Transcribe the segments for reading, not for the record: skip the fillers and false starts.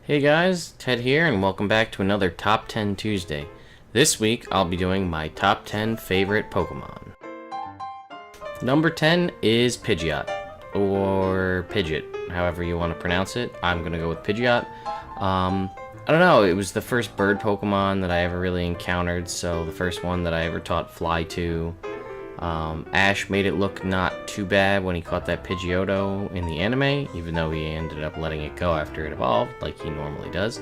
Hey guys, Ted here, and welcome back to another Top 10 Tuesday. This week, I'll be doing my Top 10 favorite Pokemon. Number 10 is Pidgeot, or Pidgeot, however you want to pronounce it. I'm going to go with Pidgeot. I don't know, it was the first bird Pokemon that I ever really encountered, so the first one that I ever taught Fly to. Ash made it look not too bad when he caught that Pidgeotto in the anime, even though he ended up letting it go after it evolved, like he normally does.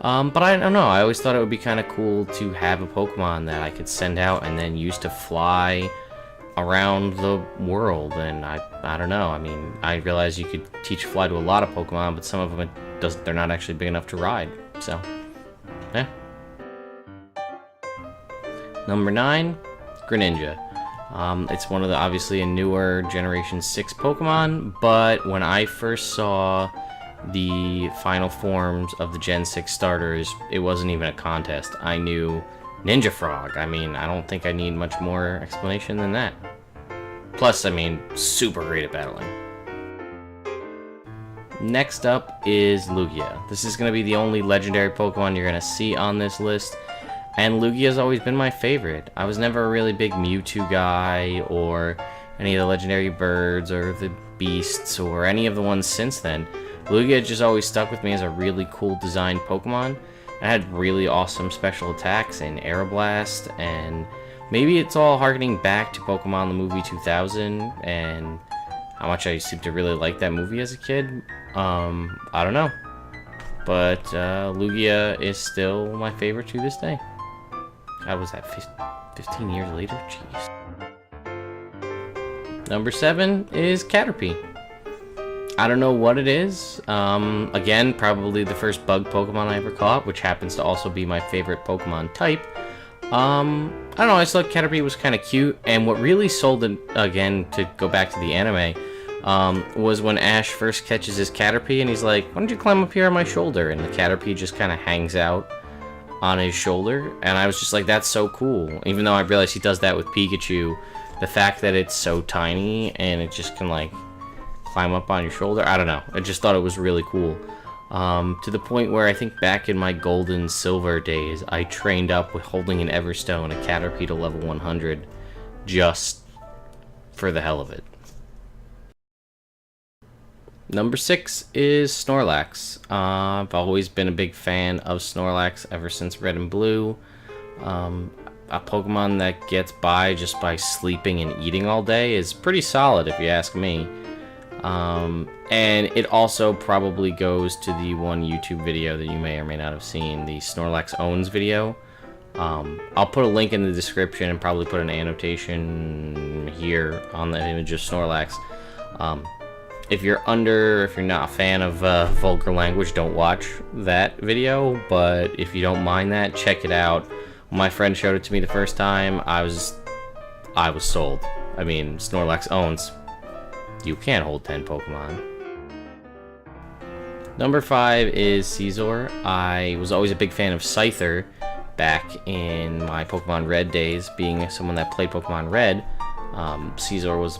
But I don't know, I always thought it would be kind of cool to have a Pokemon that I could send out and then use to fly around the world, and I don't know, I mean, I realize you could teach Fly to a lot of Pokemon, but some of them they're not actually big enough to ride, so, yeah. Number 9, Greninja. It's one of the, obviously, a newer Generation 6 Pokemon, but when I first saw the final forms of the Gen 6 starters, it wasn't even a contest. I knew Ninja Frog. I mean, I don't think I need much more explanation than that. Plus, I mean, super great at battling. Next up is Lugia. This is going to be the only legendary Pokemon you're going to see on this list. And Lugia's always been my favorite. I was never a really big Mewtwo guy, or any of the legendary birds, or the beasts, or any of the ones since then. Lugia just always stuck with me as a really cool designed Pokemon. It had really awesome special attacks and Aeroblast, and maybe it's all harkening back to Pokemon the movie 2000, and how much I seem to really like that movie as a kid. I don't know. But Lugia is still my favorite to this day. God, was that 15 years later? Jeez. Number 7 is Caterpie. I don't know what it is. Again, probably the first bug Pokemon I ever caught, which happens to also be my favorite Pokemon type. I don't know, I just thought Caterpie was kind of cute, and what really sold it, again, to go back to the anime, was when Ash first catches his Caterpie, and he's like, why don't you climb up here on my shoulder? And the Caterpie just kind of hangs out on his shoulder, and I was just like, that's so cool. Even though I realized he does that with Pikachu, the fact that it's so tiny and it just can like climb up on your shoulder, I don't know, I just thought it was really cool. To the point where I think back in my gold and silver days, I trained up with holding an Everstone, a Caterpie to level 100, just for the hell of it. Number 6 is Snorlax. I've always been a big fan of Snorlax ever since Red and Blue. A Pokemon that gets by just by sleeping and eating all day is pretty solid if you ask me. And it also probably goes to the one YouTube video that you may or may not have seen, the Snorlax Owns video. I'll put a link in the description and probably put an annotation here on the image of Snorlax. If you're not a fan of vulgar language, don't watch that video, but if you don't mind that, check it out. When my friend showed it to me the first time, I was sold. I mean, Snorlax Owns. You can't hold 10 Pokemon. Number 5 is Scizor. I was always a big fan of Scyther back in my Pokemon Red days, being someone that played Pokemon Red. Scyther was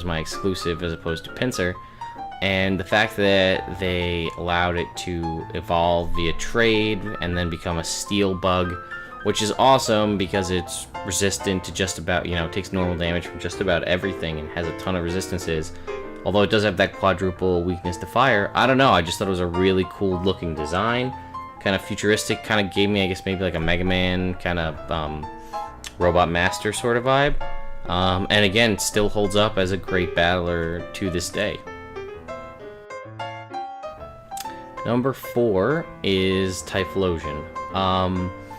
my exclusive as opposed to Pinsir, and the fact that they allowed it to evolve via trade and then become a steel bug, which is awesome because it's resistant to just about, takes normal damage from just about everything and has a ton of resistances, although it does have that quadruple weakness to fire. I don't know, I just thought it was a really cool looking design, kind of futuristic, kind of gave me, I guess, maybe like a Mega Man kind of Robot Master sort of vibe. And again, still holds up as a great battler to this day. Number 4 is Typhlosion.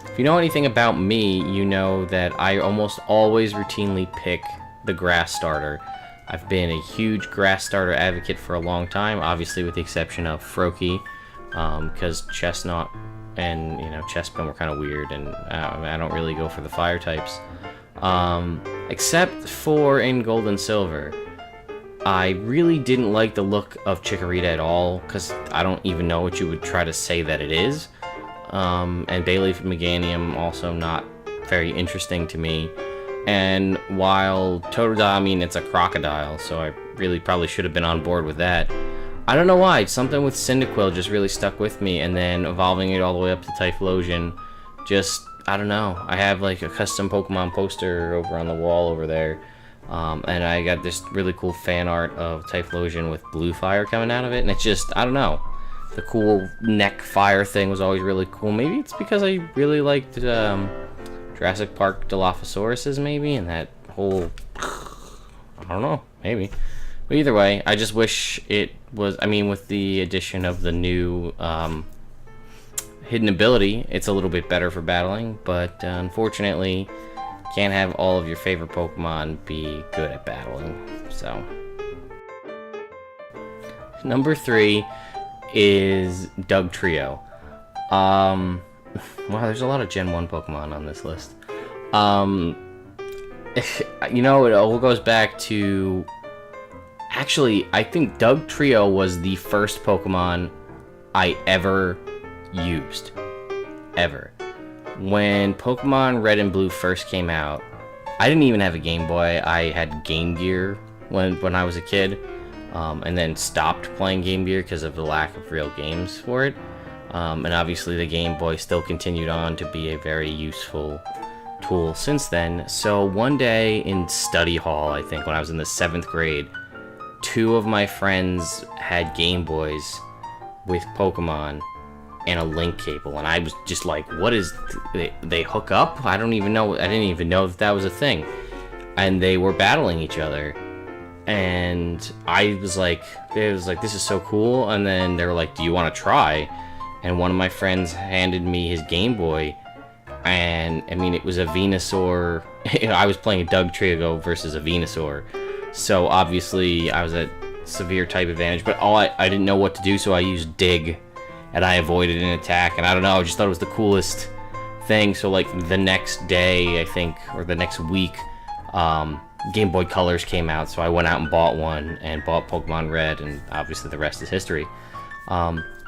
If you know anything about me, you know that I almost always routinely pick the grass starter. I've been a huge grass starter advocate for a long time, obviously with the exception of Froakie, because Chestnut and Chespin were kind of weird, and I don't really go for the fire types. Except for in Gold and Silver. I really didn't like the look of Chikorita at all, because I don't even know what you would try to say that it is. And Bayleaf and Meganium also not very interesting to me. And while Totodile, I mean, it's a crocodile, so I really probably should have been on board with that. I don't know why. Something with Cyndaquil just really stuck with me, and then evolving it all the way up to Typhlosion, just, I don't know. I have like a custom Pokemon poster over on the wall over there, and I got this really cool fan art of Typhlosion with blue fire coming out of it, and it's just, I don't know. The cool neck fire thing was always really cool. Maybe it's because I really liked Jurassic Park Dilophosaurus's maybe, and that whole, I don't know, maybe. But either way, I just wish it was, I mean, with the addition of the new hidden ability, it's a little bit better for battling, but unfortunately, can't have all of your favorite Pokemon be good at battling, so. Number 3 is Dugtrio. Wow, there's a lot of Gen 1 Pokemon on this list. You know, it all goes back to... Actually, I think Dugtrio was the first Pokemon I ever used. Ever. When Pokemon Red and Blue first came out, I didn't even have a Game Boy. I had Game Gear when I was a kid, and then stopped playing Game Gear because of the lack of real games for it. And obviously the Game Boy still continued on to be a very useful tool since then. So one day in study hall, I think when I was in the 7th grade, 2 of my friends had Game Boys with Pokemon and a link cable, and I was just like, what is, they hook up? I didn't even know that was a thing. And they were battling each other, and I was like, this is so cool. And then they were like, do you want to try? And one of my friends handed me his Game Boy, and I mean, it was a Venusaur. I was playing a Dugtrio versus a Venusaur, so obviously I was at severe type advantage, but I didn't know what to do, so I used Dig, and I avoided an attack, and I don't know, I just thought it was the coolest thing. So like the next day, I think, or the next week, Game Boy Colors came out, so I went out and bought one, and bought Pokemon Red, and obviously the rest is history.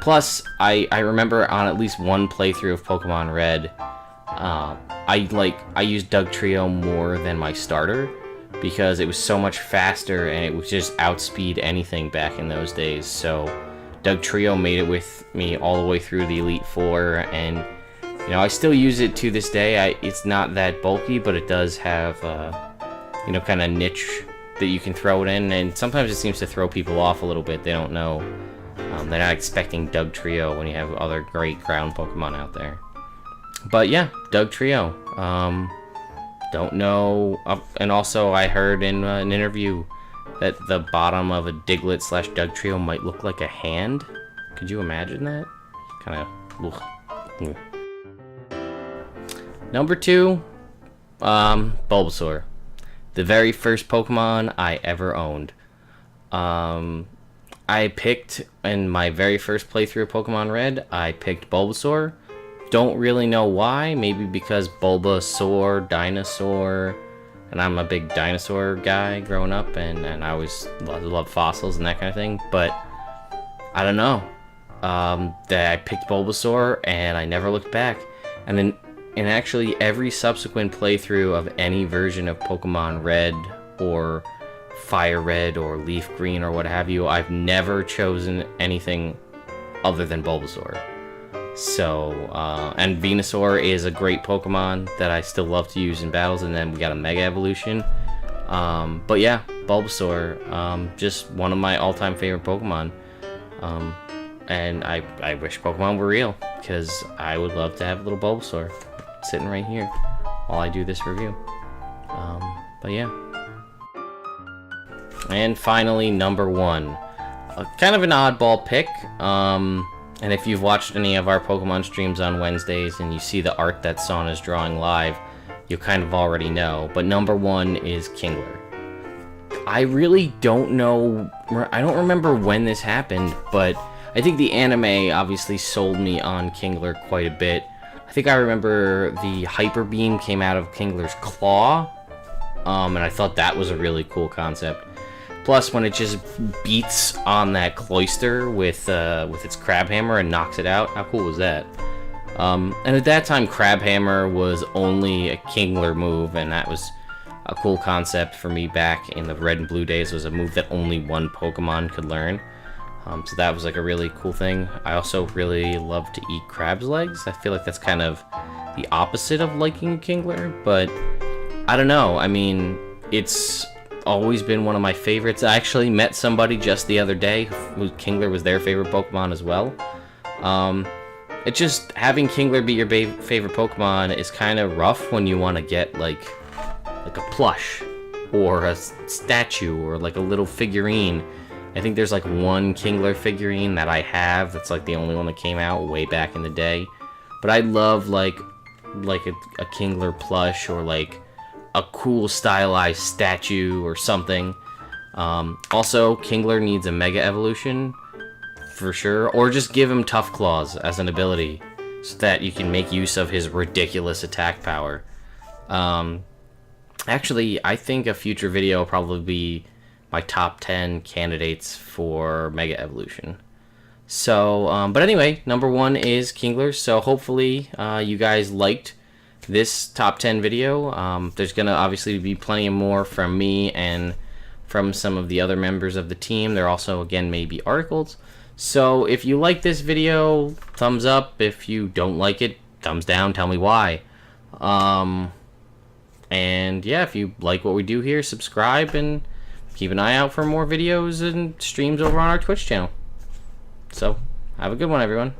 Plus, I remember on at least one playthrough of Pokemon Red, I used Dugtrio more than my starter, because it was so much faster, and it would just outspeed anything back in those days. So Dugtrio made it with me all the way through the Elite Four, and you know, I still use it to this day. It's not that bulky, but it does have you know, kind of niche that you can throw it in, and sometimes it seems to throw people off a little bit. They don't know, they're not expecting Dugtrio when you have other great ground Pokemon out there. But yeah, Dugtrio. Don't know, and also I heard in an interview that the bottom of a Diglett / Dugtrio might look like a hand. Could you imagine that? Kind of. Number 2, Bulbasaur. The very first Pokemon I ever owned. I picked, in my very first playthrough of Pokemon Red, I picked Bulbasaur. Don't really know why. Maybe because Bulbasaur, dinosaur, and I'm a big dinosaur guy growing up, and I always love fossils and that kind of thing. But I don't know. That I picked Bulbasaur, and I never looked back. And then, in actually every subsequent playthrough of any version of Pokemon Red or Fire Red or Leaf Green or what have you, I've never chosen anything other than Bulbasaur. So, and Venusaur is a great Pokemon that I still love to use in battles, and then we got a Mega Evolution. But yeah, Bulbasaur, just one of my all-time favorite Pokemon. And I wish Pokemon were real, because I would love to have a little Bulbasaur sitting right here while I do this review. But yeah. And finally, number 1. Kind of an oddball pick. And if you've watched any of our Pokemon streams on Wednesdays and you see the art that Son is drawing live, you kind of already know. But number 1 is Kingler. I really don't know, I don't remember when this happened, but I think the anime obviously sold me on Kingler quite a bit. I think I remember the Hyper Beam came out of Kingler's claw, and I thought that was a really cool concept. Plus, when it just beats on that cloister with its Crab Hammer and knocks it out, how cool was that? And at that time, Crab Hammer was only a Kingler move, and that was a cool concept for me back in the Red and Blue days. It was a move that only one Pokemon could learn. So that was like a really cool thing. I also really love to eat crab's legs. I feel like that's kind of the opposite of liking Kingler, but I don't know. I mean, it's always been one of my favorites. I actually met somebody just the other day who Kingler was their favorite Pokemon as well. It's just having Kingler be your favorite Pokemon is kind of rough when you want to get like a plush or a statue or like a little figurine. I think there's like one Kingler figurine that I have that's like the only one that came out way back in the day. But I love like a Kingler plush or like a cool stylized statue or something. Also, Kingler needs a Mega Evolution for sure, or just give him Tough Claws as an ability so that you can make use of his ridiculous attack power. Actually, I think a future video will probably be my top 10 candidates for Mega Evolution. So, but anyway, number 1 is Kingler. So hopefully you guys liked this top 10 video. There's gonna obviously be plenty more from me and from some of the other members of the team. There also, again, may be articles. So if you like this video, thumbs up. If you don't like it, thumbs down. Tell me why. And yeah, if you like what we do here, subscribe and keep an eye out for more videos and streams over on our Twitch channel. So, have a good one, everyone.